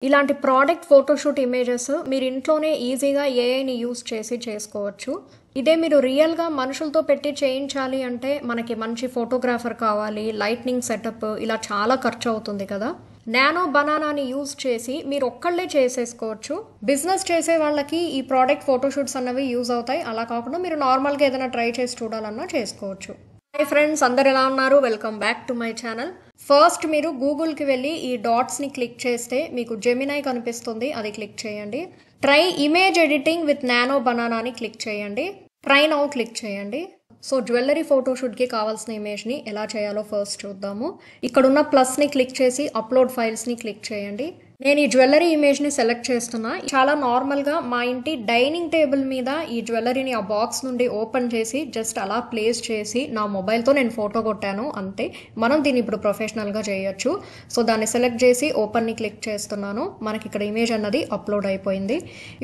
ఇలాంటి product photoshoot images మీరు ఇంట్లోనే ఈజీగా ఏఐని యూస్ చేసి చేసుకోవచ్చు. ఇదే మీరు రియల్గా మనుషులతో పెట్టి చేయించాలి అంటే మనకి మంచి ఫోటోగ్రాఫర్ కావాలి, లైట్నింగ్ సెటప్, ఇలా చాలా ఖర్చు అవుతుంది కదా. నానో బనానాని యూజ్ చేసి మీరు ఒక్కళ్ళే చేసేసుకోవచ్చు. బిజినెస్ చేసే వాళ్ళకి ఈ ప్రోడక్ట్ ఫోటోషూట్స్ అన్నవి యూజ్ అవుతాయి. అలా కాకుండా మీరు నార్మల్గా ఏదైనా ట్రై చేసి చూడాలన్నా చేసుకోవచ్చు. హాయ్ ఫ్రెండ్స్, అందరు ఎలా ఉన్నారు? Welcome back to my channel. First మీరు గూగుల్కి వెళ్ళి ఈ డాట్స్ని క్లిక్ చేస్తే మీకు జెమినై కనిపిస్తుంది, అది క్లిక్ చేయండి. Try image editing with nano banana అని క్లిక్ చేయండి. ట్రై నౌ క్లిక్ చేయండి. సో జ్యువెలరీ ఫోటోషూట్కి కావాల్సిన ఇమేజ్ని ఎలా చేయాలో ఫస్ట్ చూద్దాము. ఇక్కడున్న ప్లస్ని క్లిక్ చేసి అప్లోడ్ ఫైల్స్ని క్లిక్ చేయండి. నేను ఈ జ్యువెలరీ ఇమేజ్ని సెలెక్ట్ చేస్తున్నా. చాలా నార్మల్గా మా ఇంటి డైనింగ్ టేబుల్ మీద ఈ జ్యువెలరీని ఆ బాక్స్ నుండి ఓపెన్ చేసి జస్ట్ అలా ప్లేస్ చేసి నా మొబైల్తో నేను ఫోటో కొట్టాను, అంతే. మనం దీన్ని ఇప్పుడు ప్రొఫెషనల్గా చేయొచ్చు. సో దాన్ని సెలెక్ట్ చేసి ఓపెన్ని క్లిక్ చేస్తున్నాను. మనకి ఇక్కడ ఇమేజ్ అన్నది అప్లోడ్ అయిపోయింది.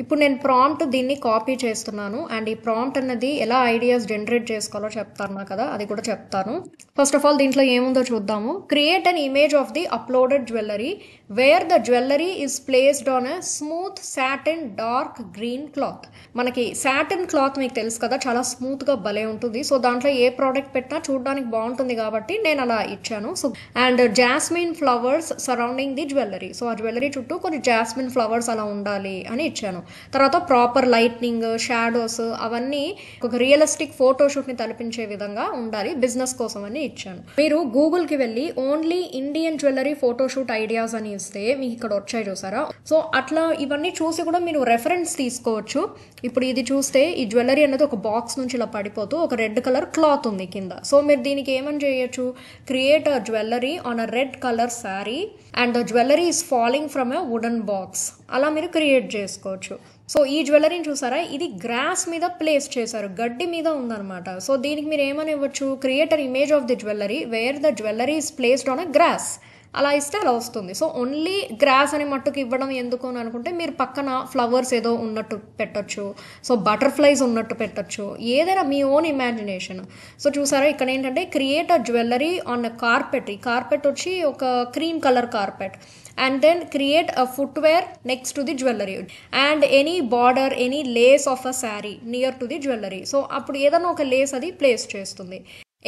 ఇప్పుడు నేను ప్రాంప్ట్ దీన్ని కాపీ చేస్తున్నాను అండ్ ఈ ప్రాంప్ట్ అన్నది ఎలా ఐడియాస్ జనరేట్ చేసుకోవాలో చెప్తాను కదా, అది కూడా చెప్తాను. ఫస్ట్ ఆఫ్ ఆల్ దీంట్లో ఏముందో చూద్దాము. Create an image of the uploaded jewellery where the jewellery is placed on a smooth satin dark green cloth. మనకి సాటిన్ క్లాత్ మీకు తెలుసు కదా, చాలా స్మూత్గా భలే ఉంటుంది. సో దాంట్లో ఏ ప్రోడక్ట్ పెట్టినా చూడడానికి బాగుంటుంది కాబట్టి నేను అలా ఇచ్చాను. So and jasmine flowers surrounding the jewellery. So ఆ జ్యువెలరీ చుట్టూ కొన్ని జాస్మిన్ ఫ్లవర్స్ అలా ఉండాలి అని ఇచ్చాను. తర్వాత ప్రాపర్ లైట్నింగ్, షాడోస్ అవన్నీ ఒక రియలిస్టిక్ ఫోటోషూట్ని తలపించే విధంగా ఉండాలి, బిజినెస్ కోసం అని ఇచ్చాను. మీరు గూగుల్కి వెళ్ళి only Indian jewellery photoshoot ideas అని ఇస్తే మీకు ఇక్కడ వచ్చాయి చూసారా. సో అట్లా ఇవన్నీ చూసి కూడా మీరు రెఫరెన్స్ తీసుకోవచ్చు. ఇప్పుడు ఇది చూస్తే ఈ జ్యువెలరీ అనేది ఒక బాక్స్ నుంచి ఇలా పడిపోతూ ఒక రెడ్ కలర్ క్లాత్ ఉంది కింద. సో మీరు దీనికి ఏమని చేయొచ్చు, create a jewellery on a red colour sari and the jewellery is falling from a wooden box, అలా మీరు క్రియేట్ చేసుకోవచ్చు. సో ఈ జ్యువెలరీని చూసారా, ఇది గ్రాస్ మీద ప్లేస్ చేశారు, గడ్డి మీద ఉందన్నమాట. సో దీనికి మీరు ఏమని ఇవ్వచ్చు, create an image of the jewellery where the jewellery is placed on a grass, అలా ఇస్తే అలా వస్తుంది. సో ఓన్లీ గ్రాస్ అని మట్టుకు ఇవ్వడం ఎందుకు అని అనుకుంటే మీరు పక్కన ఫ్లవర్స్ ఏదో ఉన్నట్టు పెట్టచ్చు, సో బటర్ఫ్లైస్ ఉన్నట్టు పెట్టచ్చు, ఏదైనా మీ ఓన్ ఇమాజినేషన్. సో చూసారా ఇక్కడ ఏంటంటే create a jewellery on a carpet. ఈ కార్పెట్ వచ్చి ఒక cream colour carpet. And then create a footwear next to the jewelry and any border, any lace of a saree near to the jewelry. So అప్పుడు ఏదైనా ఒక Lay's అది place చేస్తుంది.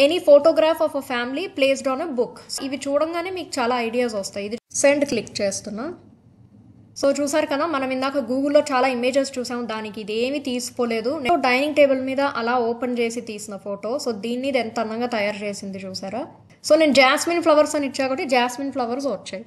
Any photograph of a family placed on a book. ఇవి చూడంగానే మీకు చాలా ideas వస్తాయి. ఇది సెండ్ క్లిక్ చేస్తున్నా. సో చూసారు కదా, మనం ఇందాక గూగుల్లో చాలా ఇమేజెస్ చూసాం, దానికి ఇది ఏమి తీసుకోలేదు. డైనింగ్ టేబుల్ మీద అలా ఓపెన్ చేసి తీసిన ఫోటో. సో దీన్ని ఇది ఎంత అందంగా తయారు చేసింది చూసారా. సో నేను జాస్మిన్ ఫ్లవర్స్ అని ఇచ్చా కాబట్టి జాస్మిన్ ఫ్లవర్స్ వచ్చాయి.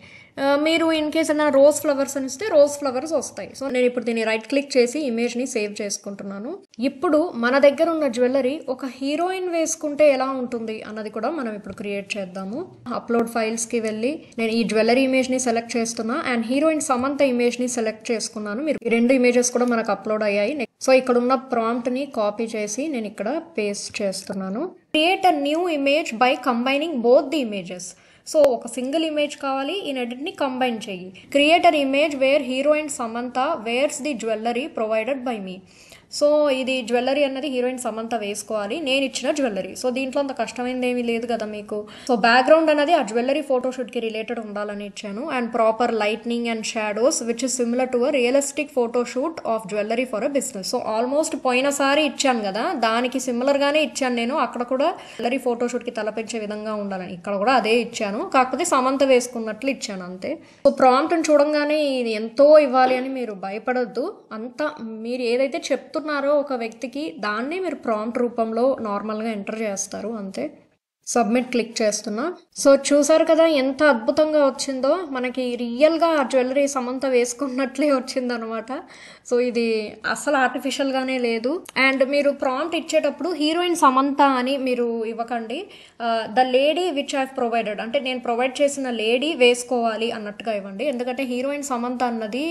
మీరు ఇన్ కేస్ ఏదైనా రోజ్ ఫ్లవర్స్ అని ఇస్తే రోజ్ ఫ్లవర్స్ వస్తాయి. సో నేను ఇప్పుడు దీన్ని రైట్ క్లిక్ చేసి ఇమేజ్ని సేవ్ చేసుకుంటున్నాను. ఇప్పుడు మన దగ్గర ఉన్న జ్యువెలరీ ఒక హీరోయిన్ వేసుకుంటే ఎలా ఉంటుంది అన్నది కూడా మనం ఇప్పుడు క్రియేట్ చేద్దాము. అప్లోడ్ ఫైల్స్కి వెళ్ళి నేను ఈ జ్యువెలరీ ఇమేజ్ని సెలెక్ట్ చేస్తున్నా అండ్ హీరోయిన్ సమంత ఇమేజ్ని సెలెక్ట్ చేసుకున్నాను. మీరు ఈ రెండు ఇమేజెస్ కూడా మనకు అప్లోడ్ అయ్యాయి. సో ఇక్కడ ఉన్న ప్రాంప్ట్ని కాపీ చేసి నేను ఇక్కడ పేస్ట్ చేస్తున్నాను. Create a new image by combining both the images. So ఒక సింగిల్ ఇమేజ్ కావాలి, ఈ రెండింటిని కంబైన్ చెయ్యి. Create an image where heroine Samantha wears the jewellery provided by me. So ఇది జ్యువెలరీ అన్నది హీరోయిన్ సమంత వేసుకోవాలి, నేను ఇచ్చిన జ్యువెలరీ. సో దీంట్లో అంత కష్టమైంది ఏమీ లేదు కదా మీకు. సో బ్యాక్గ్రౌండ్ అనేది ఆ జ్యువెలరీ ఫోటోషూట్కి రిలేటెడ్ ఉండాలని ఇచ్చాను and proper lightning and shadows which is similar to a realistic photoshoot of jewellery for a business. So almost పోయినసారి ఇచ్చాను కదా, దానికి సిమిలర్గానే ఇచ్చాను నేను. అక్కడ కూడా జ్యువెలరీ ఫోటోషూట్కి తలపించే విధంగా ఉండాలని ఇక్కడ కూడా అదే ఇచ్చాను, కాకపోతే సమంత వేసుకున్నట్లు ఇచ్చాను అంతే. సో ప్రాంప్ట్ని చూడంగానే ఇది ఎంతో ఇవ్వాలి అని మీరు భయపడొద్దు. అంతా మీరు ఏదైతే చెప్తున్నారో ఒక వ్యక్తికి దాన్ని మీరు ప్రాంప్ట్ రూపంలో నార్మల్గా ఎంటర్ చేస్తారు అంతే. సబ్మిట్ క్లిక్ చేస్తున్నా. సో చూసారు కదా ఎంత అద్భుతంగా వచ్చిందో. మనకి రియల్గా ఆ జ్యువెలరీ సమంత వేసుకున్నట్లే వచ్చిందనమాట. సో ఇది అసలు ఆర్టిఫిషియల్గానే లేదు. అండ్ మీరు ప్రాంప్ట్ ఇచ్చేటప్పుడు హీరోయిన్ సమంత అని మీరు ఇవ్వకండి, the lady which I provided, అంటే నేను ప్రొవైడ్ చేసిన లేడీ వేసుకోవాలి అన్నట్టుగా ఇవ్వండి. ఎందుకంటే హీరోయిన్ సమంత అన్నది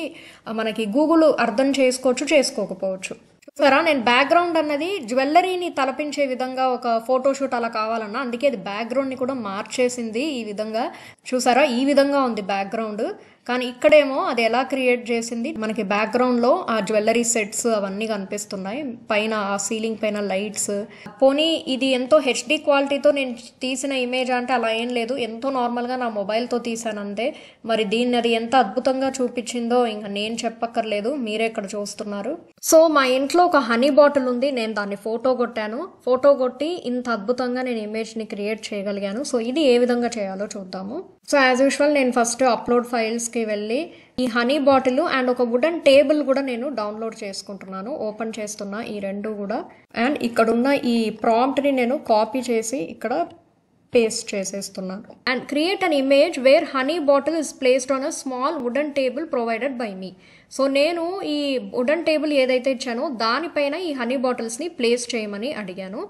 మనకి గూగుల్ అర్థం చేసుకోవచ్చు, చేసుకోకపోవచ్చు. చూసారా, నేను బ్యాక్గ్రౌండ్ అన్నది జ్యువెలరీని తలపించే విధంగా ఒక ఫోటోషూట్ అలా కావాలన్నా, అందుకే అది బ్యాక్గ్రౌండ్ని కూడా మార్చేసింది ఈ విధంగా. చూసారా, ఈ విధంగా ఉంది బ్యాక్గ్రౌండ్. కానీ ఇక్కడేమో అది ఎలా క్రియేట్ చేసింది, మనకి బ్యాక్గ్రౌండ్లో ఆ జ్యువెలరీ సెట్స్ అవన్నీ కనిపిస్తున్నాయి, పైన ఆ సీలింగ్ పైన లైట్స్. పోనీ ఇది ఎంతో హెచ్డి క్వాలిటీతో నేను తీసిన ఇమేజ్ అంటే అలా ఏం లేదు, ఎంతో నార్మల్గా నా మొబైల్తో తీసాను అంతే. మరి దీన్ని అది ఎంత అద్భుతంగా చూపించిందో ఇంకా నేను చెప్పక్కర్లేదు, మీరే ఇక్కడ చూస్తున్నారు. సో మా ఇంట్లో ఒక హనీ బాటిల్ ఉంది, నేను దాన్ని ఫోటో కొట్టాను. ఫోటో కొట్టి ఇంత అద్భుతంగా నేను ఇమేజ్ని క్రియేట్ చేయగలిగాను. సో ఇది ఏ విధంగా చేయాలో చూద్దాము. సో యాజ్ యూజువల్ నేను ఫస్ట్ అప్లోడ్ ఫైల్స్కి వెళ్ళి ఈ హనీ బాటిల్ అండ్ ఒక వుడెన్ టేబుల్ కూడా నేను డౌన్లోడ్ చేసుకుంటున్నాను, ఓపెన్ చేస్తున్నా ఈ రెండు కూడా. అండ్ ఇక్కడున్న ఈ ప్రాంప్ట్ని నేను కాపీ చేసి ఇక్కడ పేస్ట్ చేసేస్తున్నాను. And create an image where honey bottle is placed on a small wooden table provided by me. So నేను ఈ వుడెన్ టేబుల్ ఏదైతే ఇచ్చానో దానిపైన ఈ హనీ బాటిల్స్ని ప్లేస్ చేయమని అడిగాను.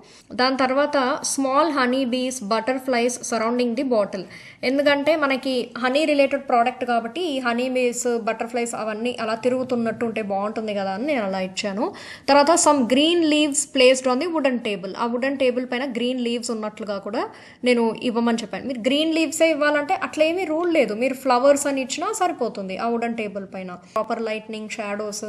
దాని తర్వాత small honey bees butterflies surrounding the bottle. ఎందుకంటే మనకి హనీ రిలేటెడ్ ప్రోడక్ట్ కాబట్టి ఈ హనీ బీస్ బటర్ఫ్లైస్ అవన్నీ అలా తిరుగుతున్నట్టు ఉంటే బాగుంటుంది కదా అని నేను అలా ఇచ్చాను. తర్వాత some green leaves placed on the wooden table. ఆ వుడెన్ టేబుల్ పైన గ్రీన్ లీవ్స్ ఉన్నట్లుగా కూడా నేను ఇవ్వమని చెప్పాను. మీరు గ్రీన్ లీవ్సే ఇవ్వాలంటే అట్లా ఏమీ రూల్ లేదు, మీరు ఫ్లవర్స్ అని ఇచ్చినా సరిపోతుంది ఆ వుడెన్ టేబుల్ పైన. ప్రాపర్ లైట్నింగ్, షాడోస్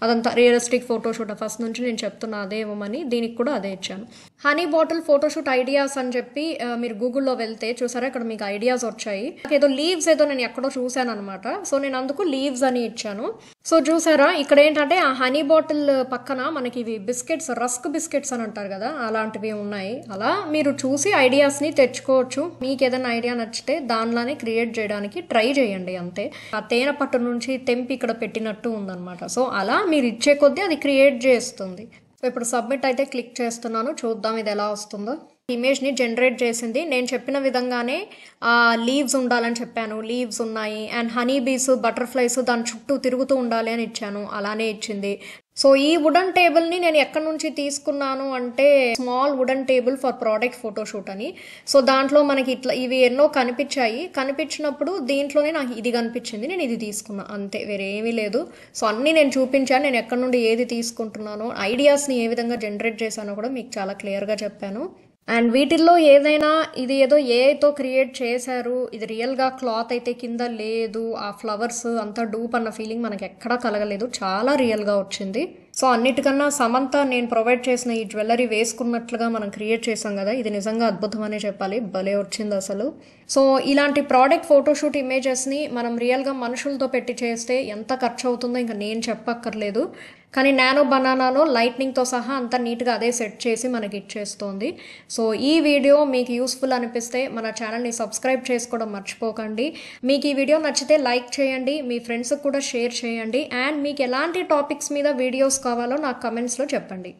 అదంతా రియలిస్టిక్ ఫోటోషూట్ ఫస్ట్ నుంచి నేను చెప్తున్నా అదే ఇవ్వమని, దీనికి కూడా అదే ఇచ్చాను. హనీ బాటిల్ ఫోటోషూట్ ఐడియాస్ అని చెప్పి మీరు గూగుల్లో వెళ్తే చూసారా ఇక్కడ మీకు ఐడియాస్ వచ్చాయి. ఏదో లీవ్స్ ఏదో నేను ఎక్కడో చూశాను అనమాట, సో నేను అందుకు లీవ్స్ అని ఇచ్చాను. సో చూసారా ఇక్కడ ఏంటంటే ఆ హనీ బాటిల్ పక్కన మనకి ఇవి బిస్కెట్స్, రస్క్ బిస్కెట్స్ అని అంటారు కదా, అలాంటివి ఉన్నాయి. అలా మీరు చూసి ఐడియాస్ని తెచ్చుకోవచ్చు. మీకు ఏదైనా ఐడియా నచ్చితే దానిలానే క్రియేట్ చేయడానికి ట్రై చేయండి అంతే. ఆ తేనె పట్టు నుంచి తెంపి ఇక్కడ పెట్టినట్టు ఉందన్నమాట. సో అలా మీరు ఇచ్చే కొద్దీ అది క్రియేట్ చేస్తుంది. సో ఇప్పుడు సబ్మిట్ అయితే క్లిక్ చేస్తున్నాను, చూద్దాం ఇది ఎలా వస్తుందో. ఇమేజ్ని జనరేట్ చేసింది. నేను చెప్పిన విధంగానే లీవ్స్ ఉండాలని చెప్పాను, లీవ్స్ ఉన్నాయి. అండ్ హనీ బీస్ బటర్ఫ్లైస్ దాని చుట్టూ తిరుగుతూ ఉండాలి అని ఇచ్చాను, అలానే ఇచ్చింది. సో ఈ వుడెన్ టేబుల్ని నేను ఎక్కడి నుంచి తీసుకున్నాను అంటే small wooden table for product photoshoot అని. సో దాంట్లో మనకి ఇట్లా ఇవి ఎన్నో కనిపించాయి, కనిపించినప్పుడు దీంట్లోనే నాకు ఇది కనిపించింది, నేను ఇది తీసుకున్నా అంతే, వేరే ఏమీ లేదు. సో అన్నీ నేను చూపించాను, నేను ఎక్కడి నుండి ఏది తీసుకుంటున్నానో, ఐడియాస్ని ఏ విధంగా జనరేట్ చేశానో కూడా మీకు చాలా క్లియర్గా చెప్పాను. అండ్ వీటిల్లో ఏదైనా ఇది ఏదో ఏఐతో క్రియేట్ చేశారు, ఇది రియల్గా క్లాత్ అయితే కింద లేదు, ఆ ఫ్లవర్స్ అంతా డూప్ అన్న ఫీలింగ్ మనకి ఎక్కడా కలగలేదు, చాలా రియల్గా వచ్చింది. సో అన్నిటికన్నా సమంత నేను ప్రొవైడ్ చేసిన ఈ జ్యువెలరీ వేసుకున్నట్లుగా మనం క్రియేట్ చేసాం కదా, ఇది నిజంగా అద్భుతం అనే చెప్పాలి, భలే వచ్చింది అసలు. సో ఇలాంటి ప్రోడక్ట్ ఫోటోషూట్ ఇమేజెస్ని మనం రియల్గా మనుషులతో పెట్టి చేస్తే ఎంత ఖర్చు అవుతుందో ఇంకా నేను చెప్పక్కర్లేదు. కానీ నానో బనానాలో లైట్నింగ్తో సహా అంతా నీట్గా అదే సెట్ చేసి మనకి ఇచ్చేస్తోంది. సో ఈ వీడియో మీకు యూస్ఫుల్ అనిపిస్తే మన ఛానల్ని సబ్స్క్రైబ్ చేసుకోవడం మర్చిపోకండి. మీకు ఈ వీడియో నచ్చితే లైక్ చేయండి, మీ ఫ్రెండ్స్కి కూడా షేర్ చేయండి. అండ్ మీకు ఎలాంటి టాపిక్స్ మీద వీడియోస్ కావాలో నాకు కమెంట్స్లో చెప్పండి.